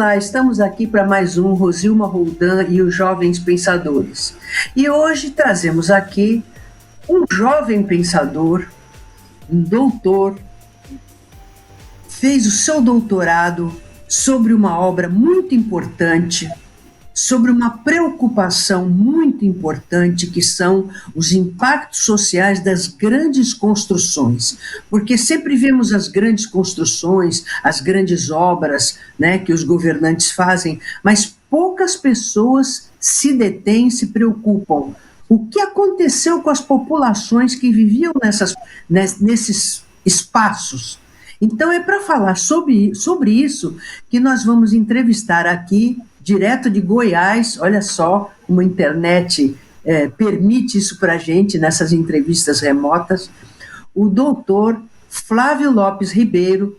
Olá, estamos aqui para mais um Rosilma Roldan e os Jovens Pensadores. E hoje trazemos aqui um jovem pensador, um doutor, fez o seu doutorado sobre uma obra muito importante, sobre uma preocupação muito importante, que são os impactos sociais das grandes construções. Porque sempre vemos as grandes construções, as grandes obras, né, que os governantes fazem, mas poucas pessoas se detêm, se preocupam. O que aconteceu com as populações que viviam nesses espaços? Então, é para falar sobre isso que nós vamos entrevistar aqui, direto de Goiás. Olha só como a internet permite isso para a gente, nessas entrevistas remotas, o doutor Flávio Lopes Ribeiro,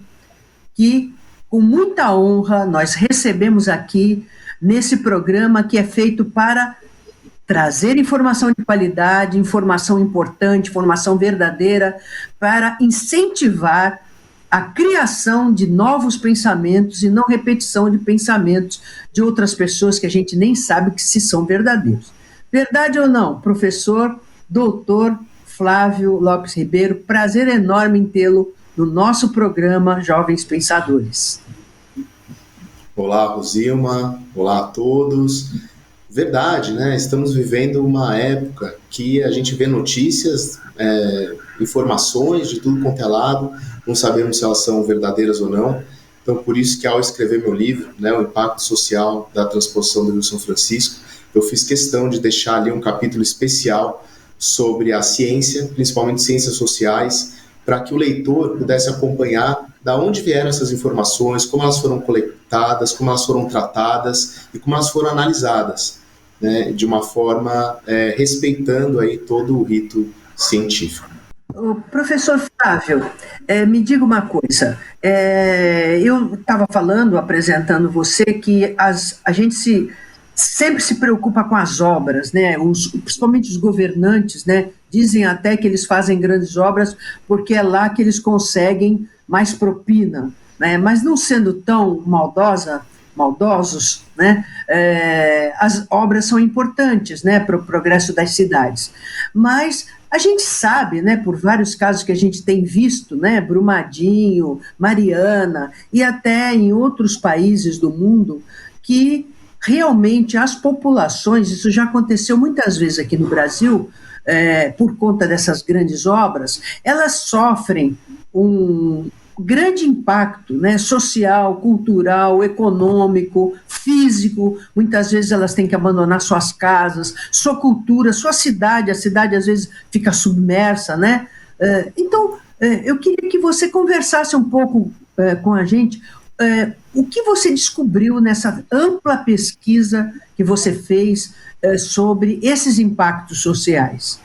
que, com muita honra, nós recebemos aqui nesse programa que é feito para trazer informação de qualidade, informação importante, informação verdadeira, para incentivar a criação de novos pensamentos e não repetição de pensamentos de outras pessoas que a gente nem sabe que se são verdadeiros. Verdade ou não, professor, doutor Flávio Lopes Ribeiro, prazer enorme em tê-lo no nosso programa Jovens Pensadores. Olá, Rosilma, olá a todos. Verdade, né? Estamos vivendo uma época que a gente vê notícias, informações de tudo quanto é lado, não sabemos se elas são verdadeiras ou não. Então, por isso que ao escrever meu livro, né, o impacto social da transposição do Rio São Francisco, eu fiz questão de deixar ali um capítulo especial sobre a ciência, principalmente ciências sociais, para que o leitor pudesse acompanhar da onde vieram essas informações, como elas foram coletadas, como elas foram tratadas e como elas foram analisadas, né, de uma forma respeitando aí todo o rito científico. O professor Flávio, me diga uma coisa. Eu estava apresentando você, que a gente sempre se preocupa com as obras, né? Principalmente os governantes, né? Dizem até que eles fazem grandes obras porque é lá que eles conseguem mais propina, né? Mas não sendo tão maldosos, né? As obras são importantes, né, para o progresso das cidades. Mas a gente sabe, né, por vários casos que a gente tem visto, né, Brumadinho, Mariana e até em outros países do mundo, que realmente as populações, isso já aconteceu muitas vezes aqui no Brasil, por conta dessas grandes obras, elas sofrem um grande impacto, né, social, cultural, econômico, físico. Muitas vezes elas têm que abandonar suas casas, sua cultura, sua cidade. A cidade às vezes fica submersa, né? Então, eu queria que você conversasse um pouco com a gente. O que você descobriu nessa ampla pesquisa que você fez sobre esses impactos sociais?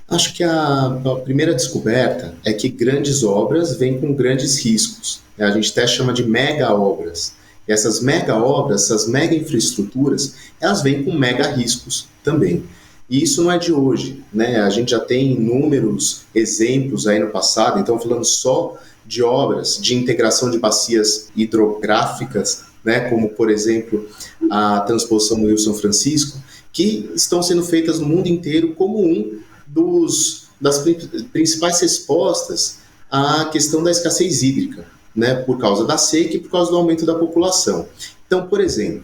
Acho que a primeira descoberta é que grandes obras vêm com grandes riscos. A gente até chama de mega obras. E essas mega obras, essas mega infraestruturas, elas vêm com mega riscos também. E isso não é de hoje, né? A gente já tem inúmeros exemplos aí no passado, então falando só de obras de integração de bacias hidrográficas, né, como, por exemplo, a transposição do Rio São Francisco, que estão sendo feitas no mundo inteiro como das principais respostas à questão da escassez hídrica, né, por causa da seca e por causa do aumento da população. Então, por exemplo,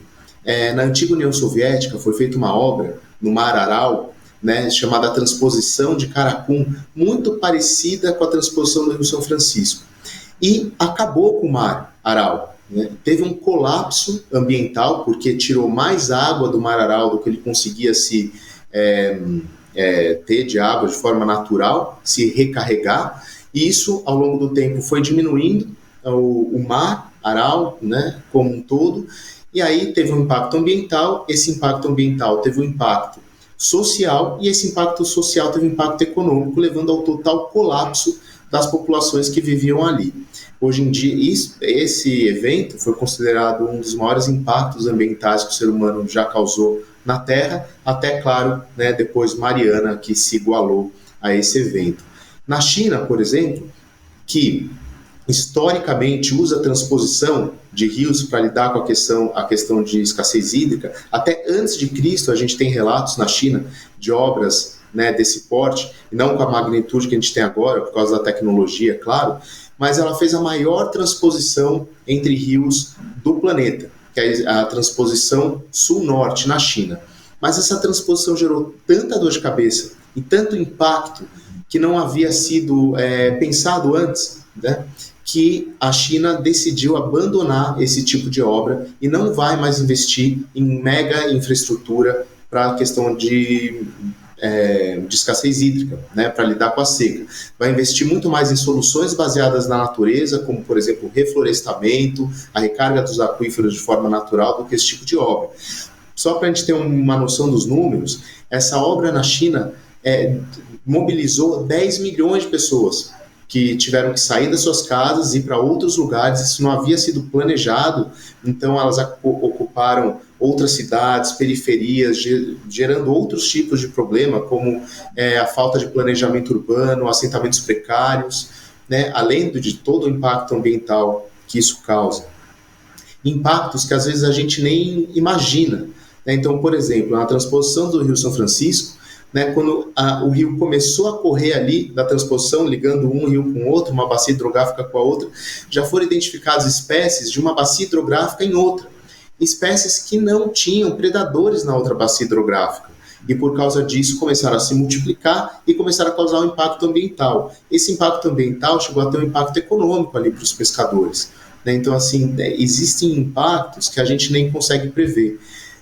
na antiga União Soviética foi feita uma obra no Mar Aral, né, chamada Transposição de Caracum, muito parecida com a transposição do Rio São Francisco. E acabou com o Mar Aral. Né? Teve um colapso ambiental, porque tirou mais água do Mar Aral do que ele conseguia ter de água de forma natural, se recarregar, e isso ao longo do tempo foi diminuindo o Mar Aral, né, como um todo, e aí teve um impacto ambiental. Esse impacto ambiental teve um impacto social, e esse impacto social teve um impacto econômico, levando ao total colapso das populações que viviam ali. Hoje em dia, esse evento foi considerado um dos maiores impactos ambientais que o ser humano já causou na Terra, até, claro, né, depois Mariana, que se igualou a esse evento. Na China, por exemplo, que historicamente usa a transposição de rios para lidar com a questão de escassez hídrica. Até antes de Cristo, a gente tem relatos na China de obras, né, desse porte, e não com a magnitude que a gente tem agora, por causa da tecnologia, claro, mas ela fez a maior transposição entre rios do planeta, que é a transposição sul-norte na China. Mas essa transposição gerou tanta dor de cabeça e tanto impacto que não havia sido pensado antes, né, que a China decidiu abandonar esse tipo de obra e não vai mais investir em mega infraestrutura para a questão de escassez hídrica, né, para lidar com a seca. Vai investir muito mais em soluções baseadas na natureza, como, por exemplo, o reflorestamento, a recarga dos aquíferos de forma natural, do que esse tipo de obra. Só para a gente ter uma noção dos números, essa obra na China mobilizou 10 milhões de pessoas que tiveram que sair das suas casas e ir para outros lugares. Isso não havia sido planejado, então elas ocuparam outras cidades, periferias, gerando outros tipos de problema, como a falta de planejamento urbano, assentamentos precários, né, além de todo o impacto ambiental que isso causa. Impactos que às vezes a gente nem imagina, né? Então, por exemplo, na transposição do Rio São Francisco, né, quando o rio começou a correr ali da transposição, ligando um rio com o outro, uma bacia hidrográfica com a outra, já foram identificadas espécies de uma bacia hidrográfica em outra, espécies que não tinham predadores na outra bacia hidrográfica, e por causa disso começaram a se multiplicar e começaram a causar um impacto ambiental. Esse impacto ambiental chegou a ter um impacto econômico ali para os pescadores, né? Então, assim, existem impactos que a gente nem consegue prever.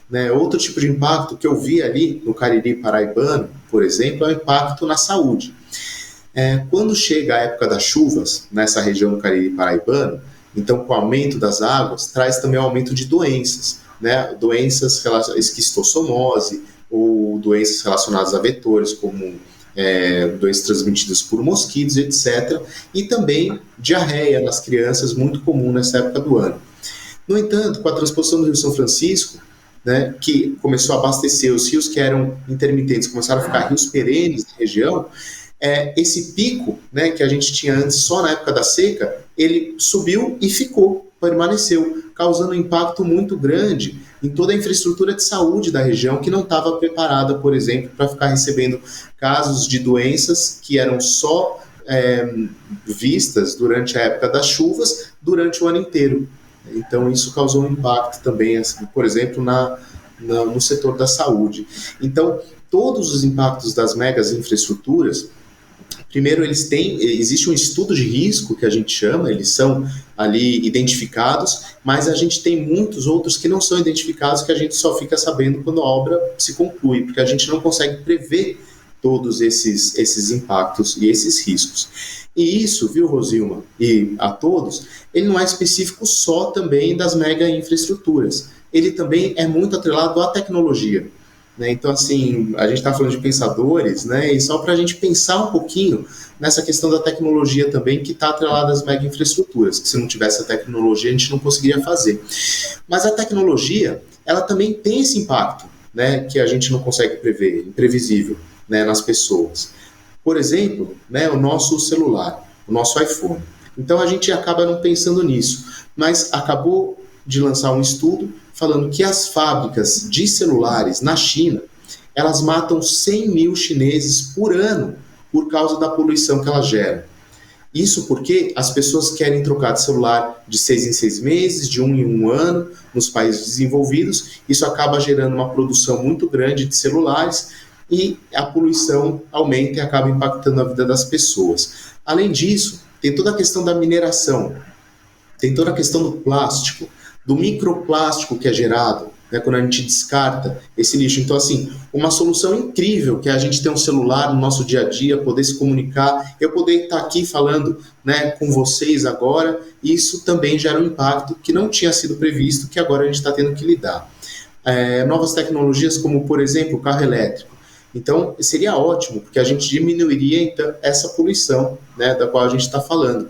Né, outro tipo de impacto que eu vi ali no Cariri paraibano, por exemplo, é o impacto na saúde. Quando chega a época das chuvas, nessa região do Cariri paraibano, então com o aumento das águas, traz também o aumento de doenças, né, doenças relacionadas à esquistossomose, ou doenças relacionadas a vetores, como doenças transmitidas por mosquitos, etc. E também diarreia nas crianças, muito comum nessa época do ano. No entanto, com a transposição do Rio São Francisco, né, que começou a abastecer os rios que eram intermitentes, começaram a ficar rios perenes na região, esse pico, né, que a gente tinha antes só na época da seca, ele subiu e permaneceu, causando um impacto muito grande em toda a infraestrutura de saúde da região, que não estava preparada, por exemplo, para ficar recebendo casos de doenças que eram só vistas durante a época das chuvas, durante o ano inteiro. Então, isso causou um impacto também, assim, por exemplo, no setor da saúde. Então, todos os impactos das megas infraestruturas, primeiro, existe um estudo de risco, que a gente chama, eles são ali identificados, mas a gente tem muitos outros que não são identificados, que a gente só fica sabendo quando a obra se conclui, porque a gente não consegue prever todos esses impactos e esses riscos. E isso, viu, Rosilma, e a todos, ele não é específico só também das mega infraestruturas. Ele também é muito atrelado à tecnologia, né? Então, assim, a gente está falando de pensadores, né? E só para a gente pensar um pouquinho nessa questão da tecnologia também, que está atrelada às mega infraestruturas, que se não tivesse a tecnologia, a gente não conseguiria fazer. Mas a tecnologia, ela também tem esse impacto, né, que a gente não consegue prever, imprevisível, né, nas pessoas. Por exemplo, né, o nosso celular, o nosso iPhone. Então a gente acaba não pensando nisso, mas acabou de lançar um estudo falando que as fábricas de celulares na China, elas matam 100 mil chineses por ano por causa da poluição que elas geram. Isso porque as pessoas querem trocar de celular de 6 em 6 meses, de 1 em 1 ano, nos países desenvolvidos. Isso acaba gerando uma produção muito grande de celulares, e a poluição aumenta e acaba impactando a vida das pessoas. Além disso, tem toda a questão da mineração, tem toda a questão do plástico, do microplástico que é gerado, né, quando a gente descarta esse lixo. Então, assim, uma solução incrível que é a gente ter um celular no nosso dia a dia, poder se comunicar, eu poder estar aqui falando, né, com vocês agora, isso também gera um impacto que não tinha sido previsto, que agora a gente está tendo que lidar. Novas tecnologias como, por exemplo, o carro elétrico. Então, seria ótimo, porque a gente diminuiria então, essa poluição, né, da qual a gente está falando.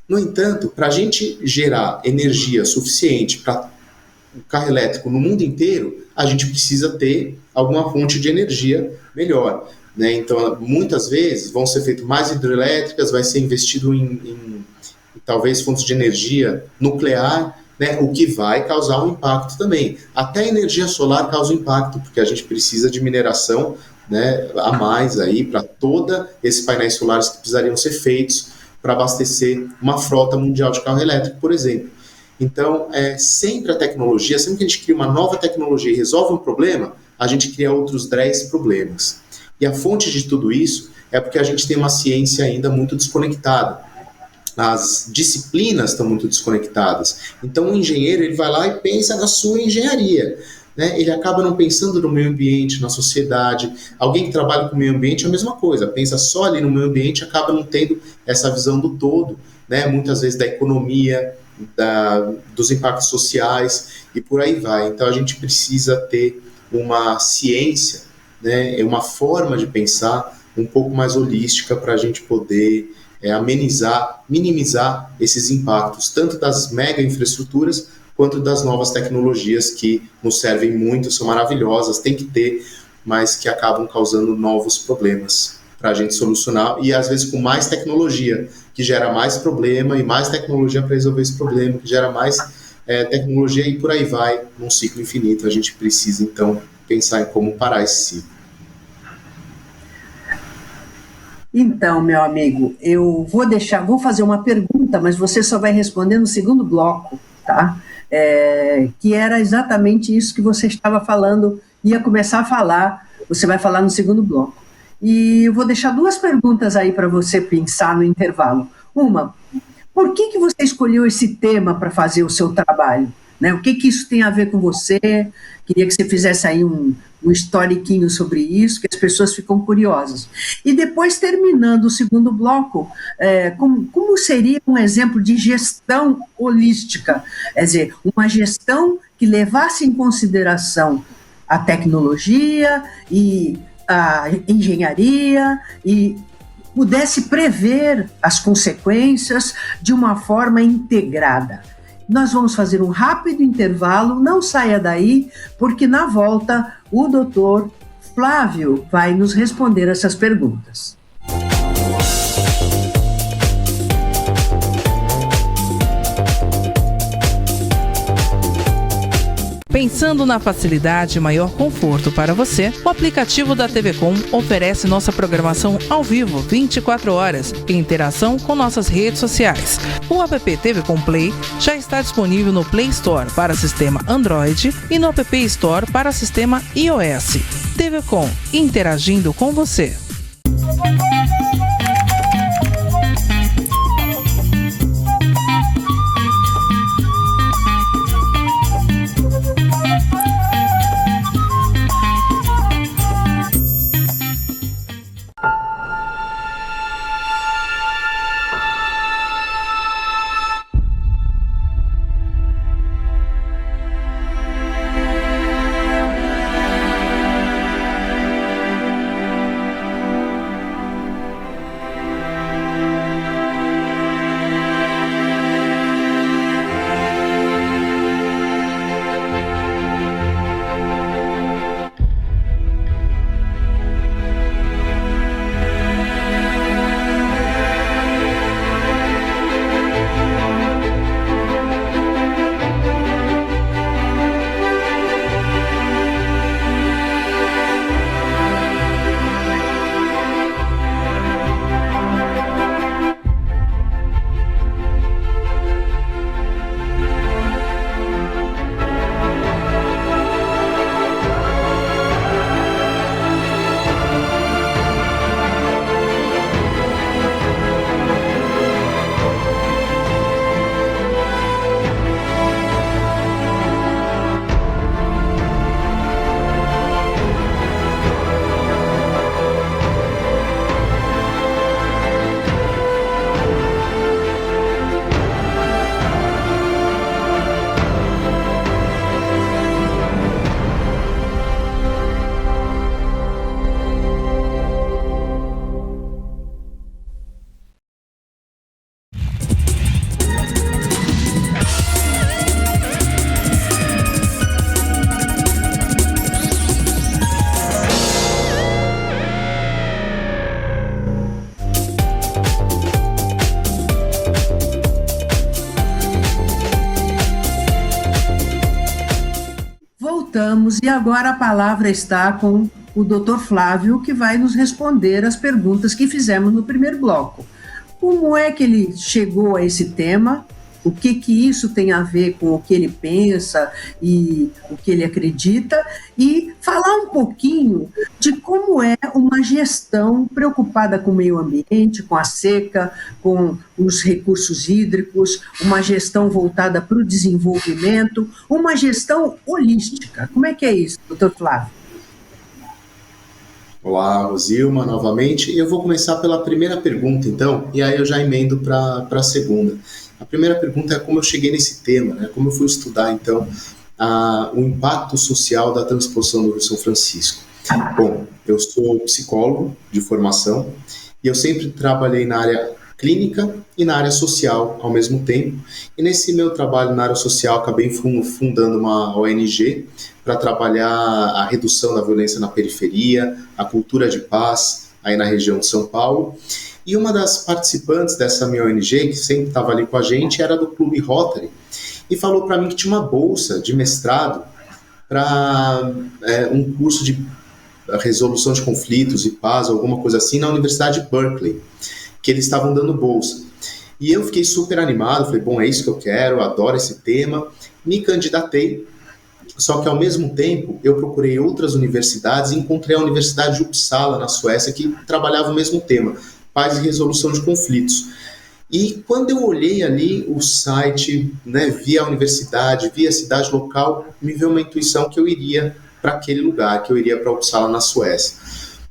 No entanto, para a gente gerar energia suficiente para o carro elétrico no mundo inteiro, a gente precisa ter alguma fonte de energia melhor, né? Então, muitas vezes vão ser feitas mais hidrelétricas, vai ser investido em talvez fontes de energia nuclear, né, o que vai causar um impacto também. Até a energia solar causa impacto, porque a gente precisa de mineração, né, a mais aí para todos esses painéis solares que precisariam ser feitos para abastecer uma frota mundial de carro elétrico, por exemplo. Então, sempre a tecnologia, sempre que a gente cria uma nova tecnologia e resolve um problema, a gente cria outros 10 problemas. E a fonte de tudo isso é porque a gente tem uma ciência ainda muito desconectada. As disciplinas estão muito desconectadas. Então, o engenheiro ele vai lá e pensa na sua engenharia, né? Ele acaba não pensando no meio ambiente, na sociedade. Alguém que trabalha com o meio ambiente é a mesma coisa, pensa só ali no meio ambiente, acaba não tendo essa visão do todo, né? Muitas vezes da economia, dos impactos sociais e por aí vai. Então, a gente precisa ter uma ciência, né? Uma forma de pensar um pouco mais holística para a gente poder amenizar, minimizar esses impactos, tanto das mega infraestruturas quanto das novas tecnologias que nos servem muito, são maravilhosas, tem que ter, mas que acabam causando novos problemas para a gente solucionar, e às vezes com mais tecnologia, que gera mais problema, e mais tecnologia para resolver esse problema, que gera mais tecnologia, e por aí vai, num ciclo infinito. A gente precisa, então, pensar em como parar esse ciclo. Então, meu amigo, eu vou fazer uma pergunta, mas você só vai responder no segundo bloco, tá? Que era exatamente isso que você estava falando, ia começar a falar, você vai falar no segundo bloco. E eu vou deixar 2 perguntas aí para você pensar no intervalo. Uma, por que você escolheu esse tema para fazer o seu trabalho? Né? O que isso tem a ver com você? Queria que você fizesse aí um historiquinho sobre isso, que as pessoas ficam curiosas. E depois, terminando o segundo bloco, como seria um exemplo de gestão holística? Quer dizer, uma gestão que levasse em consideração a tecnologia e a engenharia e pudesse prever as consequências de uma forma integrada. Nós vamos fazer um rápido intervalo, não saia daí, porque na volta o doutor Flávio vai nos responder essas perguntas. Pensando na facilidade e maior conforto para você, o aplicativo da TV Com oferece nossa programação ao vivo 24 horas e interação com nossas redes sociais. O app TV Com Play já está disponível no Play Store para sistema Android e no App Store para sistema iOS. TV Com, interagindo com você. voltamos e agora a palavra está com o Dr. Flávio, que vai nos responder as perguntas que fizemos no primeiro bloco. Como é que ele chegou a esse tema? O que isso tem a ver com o que ele pensa e o que ele acredita, e falar um pouquinho de como é uma gestão preocupada com o meio ambiente, com a seca, com os recursos hídricos, uma gestão voltada para o desenvolvimento, uma gestão holística. Como é que é isso, doutor Flávio? Olá, Rosilma, novamente. Eu vou começar pela primeira pergunta, então, e aí eu já emendo para a segunda. A primeira pergunta é como eu cheguei nesse tema, né? Como eu fui estudar, então, o impacto social da transposição do Rio São Francisco. Bom, eu sou psicólogo de formação e eu sempre trabalhei na área clínica e na área social ao mesmo tempo. E nesse meu trabalho na área social, acabei fundando uma ONG para trabalhar a redução da violência na periferia, a cultura de paz aí na região de São Paulo. E uma das participantes dessa minha ONG, que sempre estava ali com a gente, era do Clube Rotary, e falou para mim que tinha uma bolsa de mestrado para um curso de resolução de conflitos e paz, alguma coisa assim, na Universidade de Berkeley, que eles estavam dando bolsa. E eu fiquei super animado, falei, bom, é isso que eu quero, adoro esse tema, me candidatei. Só que, ao mesmo tempo, eu procurei outras universidades e encontrei a Universidade de Uppsala, na Suécia, que trabalhava o mesmo tema, paz e resolução de conflitos. E quando eu olhei ali o site, né, vi a universidade, vi a cidade local, me veio uma intuição que eu iria para aquele lugar, que eu iria para Uppsala, na Suécia.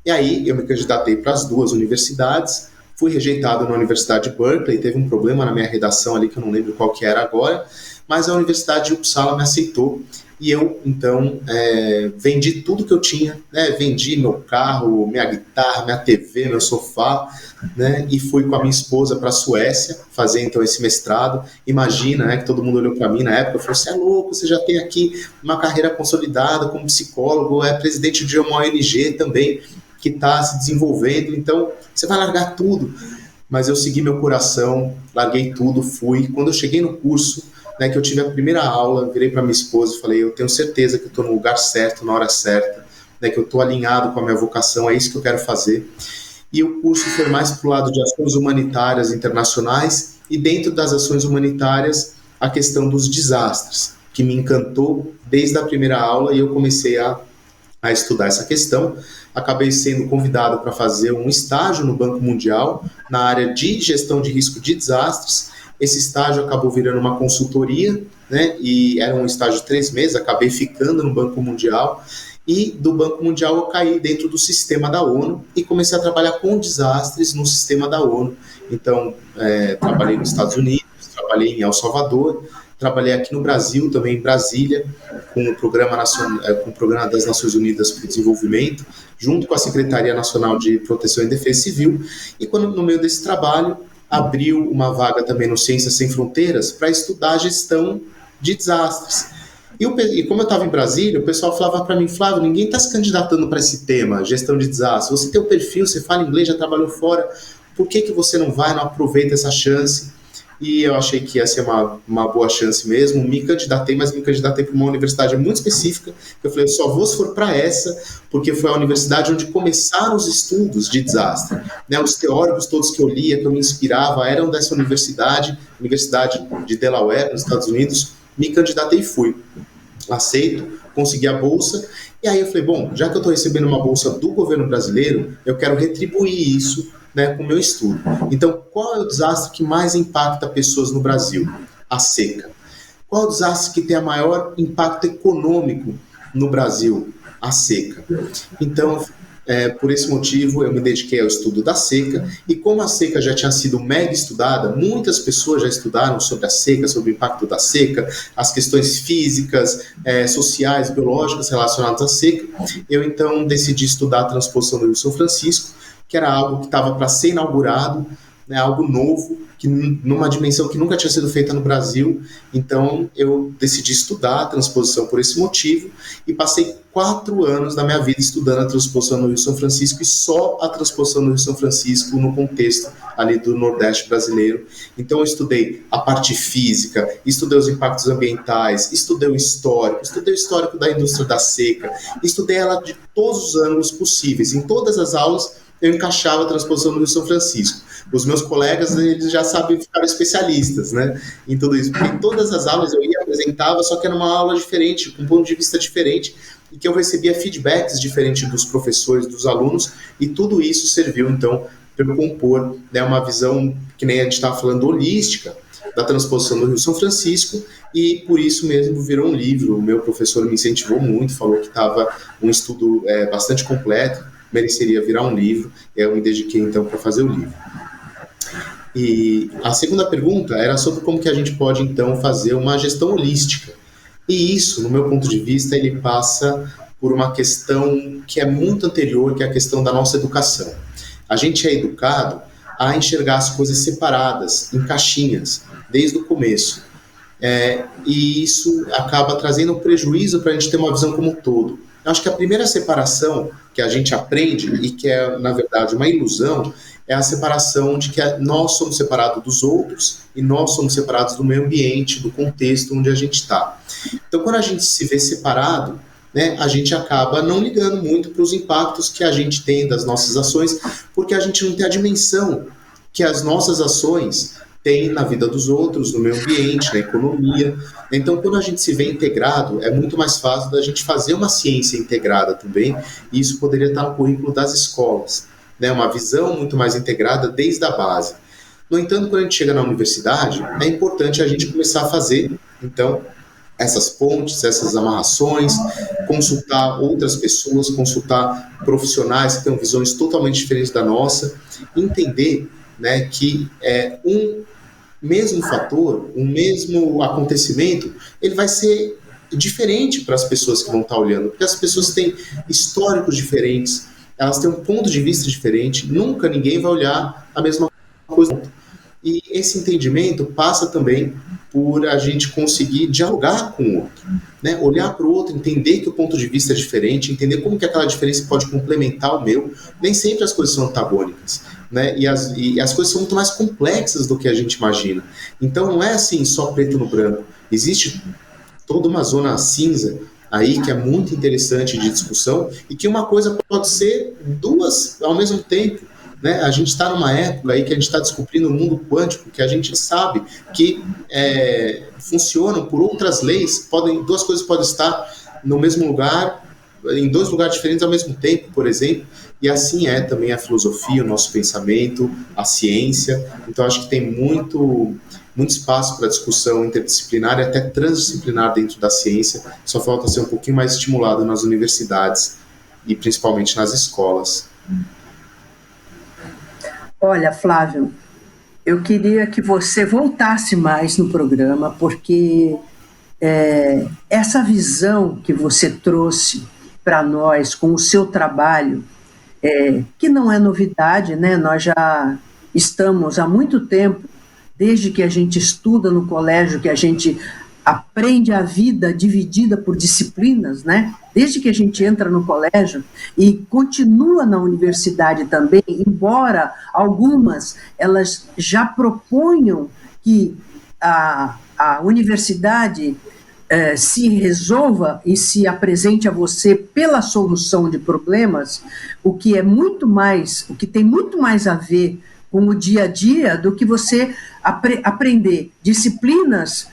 E aí eu me candidatei para as duas universidades, fui rejeitado na Universidade de Berkeley, teve um problema na minha redação ali, que eu não lembro qual que era agora, mas a Universidade de Uppsala me aceitou. E eu, então, vendi tudo que eu tinha, né? Vendi meu carro, minha guitarra, minha TV, meu sofá, né? E fui com a minha esposa para a Suécia fazer, então, esse mestrado. Imagina, né, que todo mundo olhou para mim na época e falou, você é louco, você já tem aqui uma carreira consolidada como psicólogo, é presidente de uma ONG também, que está se desenvolvendo, então você vai largar tudo. Mas eu segui meu coração, larguei tudo, fui. Quando eu cheguei no curso, né, que eu tive a primeira aula, virei para minha esposa e falei, eu tenho certeza que eu estou no lugar certo, na hora certa, né, que eu estou alinhado com a minha vocação, é isso que eu quero fazer. E o curso foi mais para o lado de ações humanitárias internacionais, e dentro das ações humanitárias, a questão dos desastres, que me encantou desde a primeira aula, e eu comecei a estudar essa questão. Acabei sendo convidado para fazer um estágio no Banco Mundial, na área de gestão de risco de desastres. Esse estágio acabou virando uma consultoria, né, e era um estágio de 3 meses, acabei ficando no Banco Mundial, e do Banco Mundial eu caí dentro do sistema da ONU e comecei a trabalhar com desastres no sistema da ONU. Então, trabalhei nos Estados Unidos, trabalhei em El Salvador, trabalhei aqui no Brasil, também em Brasília, com o Programa das Nações Unidas para o Desenvolvimento, junto com a Secretaria Nacional de Proteção e Defesa Civil, e quando, no meio desse trabalho, abriu uma vaga também no Ciências Sem Fronteiras para estudar a gestão de desastres. E como eu estava em Brasília, o pessoal falava para mim, Flávio, ninguém está se candidatando para esse tema, gestão de desastres. Você tem o perfil, você fala inglês, já trabalhou fora, por que você não vai, não aproveita essa chance? E eu achei que ia ser uma boa chance mesmo, me candidatei, mas me candidatei para uma universidade muito específica, eu falei, eu só vou se for para essa, porque foi a universidade onde começaram os estudos de desastre, né? Os teóricos todos que eu lia, que eu me inspirava, eram dessa Universidade de Delaware, nos Estados Unidos. Me candidatei e fui, aceito, consegui a bolsa, e aí eu falei, bom, já que eu estou recebendo uma bolsa do governo brasileiro, eu quero retribuir isso, né, com o meu estudo. Então, qual é o desastre que mais impacta pessoas no Brasil? A seca. Qual é o desastre que tem a maior impacto econômico no Brasil? A seca. Então, por esse motivo, eu me dediquei ao estudo da seca, e como a seca já tinha sido mega estudada, muitas pessoas já estudaram sobre a seca, sobre o impacto da seca, as questões físicas, sociais, biológicas relacionadas à seca, eu então decidi estudar a transposição do Rio São Francisco, que era algo que estava para ser inaugurado, né, algo novo, numa dimensão que nunca tinha sido feita no Brasil. Então eu decidi estudar a transposição por esse motivo e passei 4 anos da minha vida estudando a transposição no Rio São Francisco, e só a transposição no Rio São Francisco no contexto ali do Nordeste brasileiro. Então eu estudei a parte física, estudei os impactos ambientais, estudei o histórico da indústria da seca, estudei ela de todos os ângulos possíveis. Em todas as aulas eu encaixava a transposição no Rio São Francisco. Os meus colegas, eles já sabem, ficar especialistas, né, em tudo isso, porque em todas as aulas eu ia, apresentava, só que era uma aula diferente, com um ponto de vista diferente, e que eu recebia feedbacks diferentes dos professores, dos alunos, e tudo isso serviu, então, para eu compor, né, uma visão, que nem a gente estava falando, holística, da transposição do Rio São Francisco, e por isso mesmo virou um livro. O meu professor me incentivou muito, falou que estava um estudo bastante completo, mereceria virar um livro, e eu me dediquei então para fazer o livro. E a segunda pergunta era sobre como que a gente pode então fazer uma gestão holística. E isso, no meu ponto de vista, ele passa por uma questão que é muito anterior, que é a questão da nossa educação. A gente é educado a enxergar as coisas separadas, em caixinhas, desde o começo. E isso acaba trazendo um prejuízo para a gente ter uma visão como um todo. Eu acho que a primeira separação que a gente aprende, e que é, na verdade, uma ilusão, é a separação de que nós somos separados dos outros e nós somos separados do meio ambiente, do contexto onde a gente está. Então, quando a gente se vê separado, né, a gente acaba não ligando muito para os impactos que a gente tem das nossas ações, porque a gente não tem a dimensão que as nossas ações têm na vida dos outros, no meio ambiente, na economia. Então, quando a gente se vê integrado, é muito mais fácil da gente fazer uma ciência integrada também, e isso poderia estar no currículo das escolas, né, uma visão muito mais integrada desde a base. No entanto, quando a gente chega na universidade, é importante a gente começar a fazer, então, essas pontes, essas amarrações, consultar outras pessoas, consultar profissionais que tenham visões totalmente diferentes da nossa, entender, né, que um mesmo fator, um mesmo acontecimento, ele vai ser diferente para as pessoas que vão estar olhando, porque as pessoas têm históricos diferentes, elas têm um ponto de vista diferente, nunca ninguém vai olhar a mesma coisa. E esse entendimento passa também por a gente conseguir dialogar com o outro, né? Olhar para o outro, entender que o ponto de vista é diferente, entender como que aquela diferença pode complementar o meu. Nem sempre as coisas são antagônicas, né? E as coisas são muito mais complexas do que a gente imagina. Então não é assim só preto no branco. Existe toda uma zona cinza aí que é muito interessante de discussão, e que uma coisa pode ser duas ao mesmo tempo, né? A gente está numa época aí que a gente está descobrindo o mundo quântico, que a gente sabe que funcionam por outras leis, duas coisas podem estar no mesmo lugar, em 2 lugares diferentes ao mesmo tempo, por exemplo, e assim é também a filosofia, o nosso pensamento, a ciência. Então acho que tem muito espaço para discussão interdisciplinar e até transdisciplinar dentro da ciência, só falta ser um pouquinho mais estimulado nas universidades e principalmente nas escolas. Olha, Flávio, eu queria que você voltasse mais no programa, porque essa visão que você trouxe para nós com o seu trabalho, que não é novidade, né? Nós já estamos há muito tempo, desde que a gente estuda no colégio, que a gente aprende a vida dividida por disciplinas, né? Desde que a gente entra no colégio e continua na universidade também, embora algumas elas já proponham que a universidade se resolva e se apresente a você pela solução de problemas, o que tem muito mais a ver com o dia a dia do que você aprender disciplinas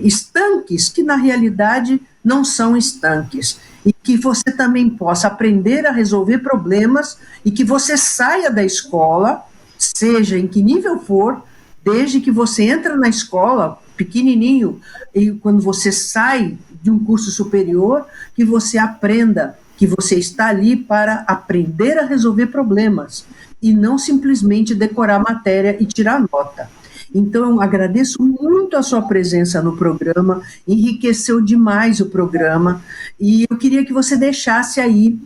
estanques que na realidade não são estanques, e que você também possa aprender a resolver problemas e que você saia da escola, seja em que nível for, desde que você entra na escola pequenininho e quando você sai de um curso superior, que você aprenda que você está ali para aprender a resolver problemas e não simplesmente decorar matéria e tirar nota. Então, eu agradeço muito a sua presença no programa, enriqueceu demais o programa, e eu queria que você deixasse aí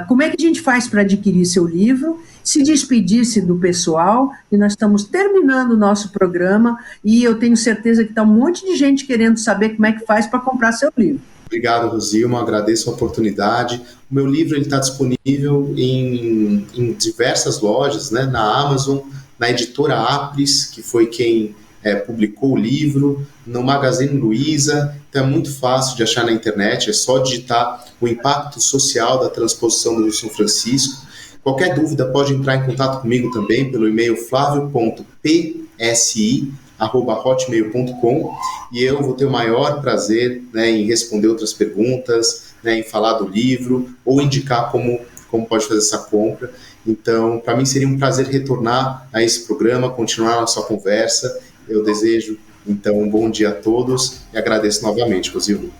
como é que a gente faz para adquirir seu livro se despedisse do pessoal, e nós estamos terminando o nosso programa, e eu tenho certeza que está um monte de gente querendo saber como é que faz para comprar seu livro. Obrigado, Rosilma, agradeço a oportunidade. O meu livro está disponível em diversas lojas, né, na Amazon, na editora Apris, que foi quem publicou o livro, no Magazine Luiza. Então é muito fácil de achar na internet, é só digitar o impacto social da transposição do Rio São Francisco. Qualquer dúvida pode entrar em contato comigo também pelo e-mail flavio.psi@hotmail.com, e eu vou ter o maior prazer, né, em responder outras perguntas, né, em falar do livro ou indicar como pode fazer essa compra. Então, para mim seria um prazer retornar a esse programa, continuar a nossa conversa. Eu desejo, então, um bom dia a todos e agradeço novamente, Rosilma.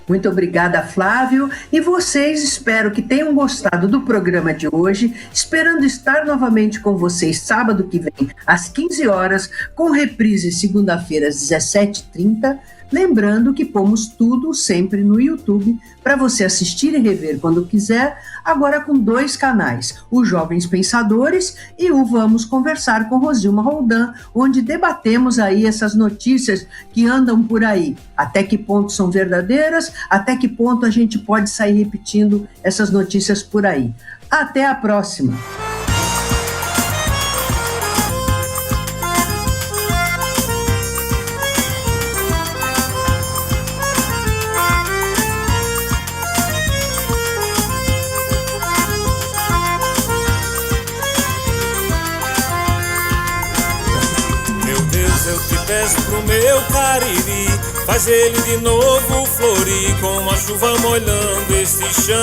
Muito obrigada, Flávio. E vocês, espero que tenham gostado do programa de hoje, esperando estar novamente com vocês sábado que vem, às 15 horas, com reprise segunda-feira, às 17h30. Lembrando que pomos tudo sempre no YouTube para você assistir e rever quando quiser, agora com 2 canais, o Jovens Pensadores e o Vamos Conversar com Rosilma Roldan, onde debatemos aí essas notícias que andam por aí. Até que ponto são verdadeiras, até que ponto a gente pode sair repetindo essas notícias por aí. Até a próxima! Peço pro meu Cariri, faz ele de novo florir, com a chuva molhando esse chão,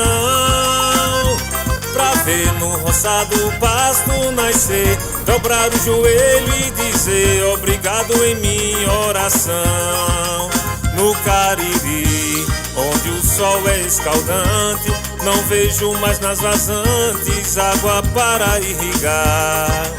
pra ver no roçado o pasto nascer, dobrar o joelho e dizer obrigado em minha oração. No Cariri, onde o sol é escaldante, não vejo mais nas vazantes água para irrigar.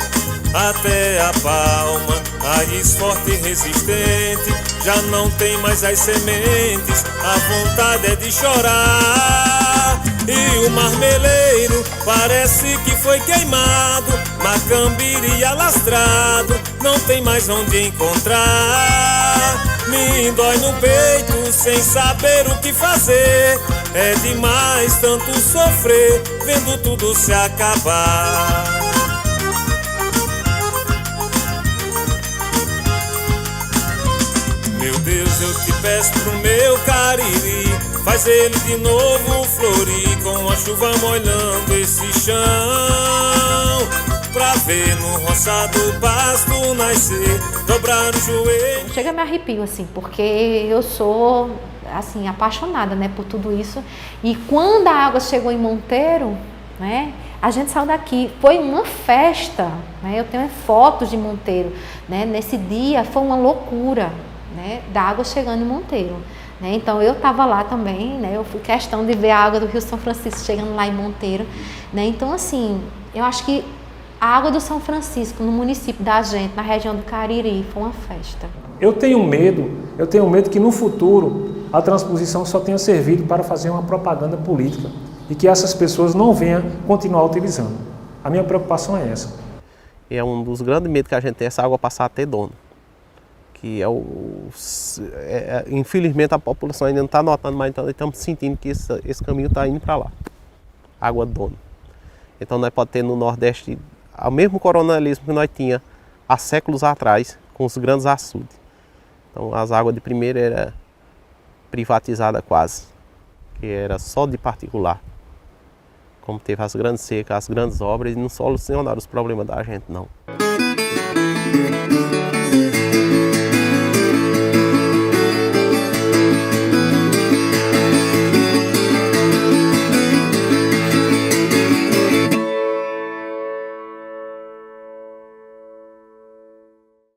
Até a palma, raiz forte e resistente, já não tem mais as sementes, a vontade é de chorar. E o marmeleiro parece que foi queimado, Macambiri alastrado, não tem mais onde encontrar. Me dói no peito sem saber o que fazer, é demais tanto sofrer, vendo tudo se acabar. Meu Deus, eu te peço pro meu Cariri, faz ele de novo florir, com a chuva molhando esse chão, pra ver no roçado o pasto nascer, dobrar o joelho. Chega a me arrepio, assim, porque eu sou, assim, apaixonada, né, por tudo isso. E quando a água chegou em Monteiro, né, a gente saiu daqui, foi uma festa, né, eu tenho fotos de Monteiro, né, nesse dia foi uma loucura, né, da água chegando em Monteiro, né, então eu estava lá também, né, eu fui questão de ver a água do Rio São Francisco chegando lá em Monteiro, né, então assim, eu acho que a água do São Francisco no município da gente, na região do Cariri, foi uma festa. Eu tenho medo que no futuro a transposição só tenha servido para fazer uma propaganda política e que essas pessoas não venham continuar utilizando. A minha preocupação é essa. É um dos grandes medos que a gente tem, essa água passar a ter dono. Que infelizmente a população ainda não está notando, mas então estamos sentindo que esse caminho está indo para lá. Água dono. Então nós podemos ter no Nordeste o mesmo coronelismo que nós tínhamos há séculos atrás com os grandes açudes. Então as águas de primeira eram privatizadas quase, que era só de particular. Como teve as grandes secas, as grandes obras, e não solucionaram os problemas da gente, não.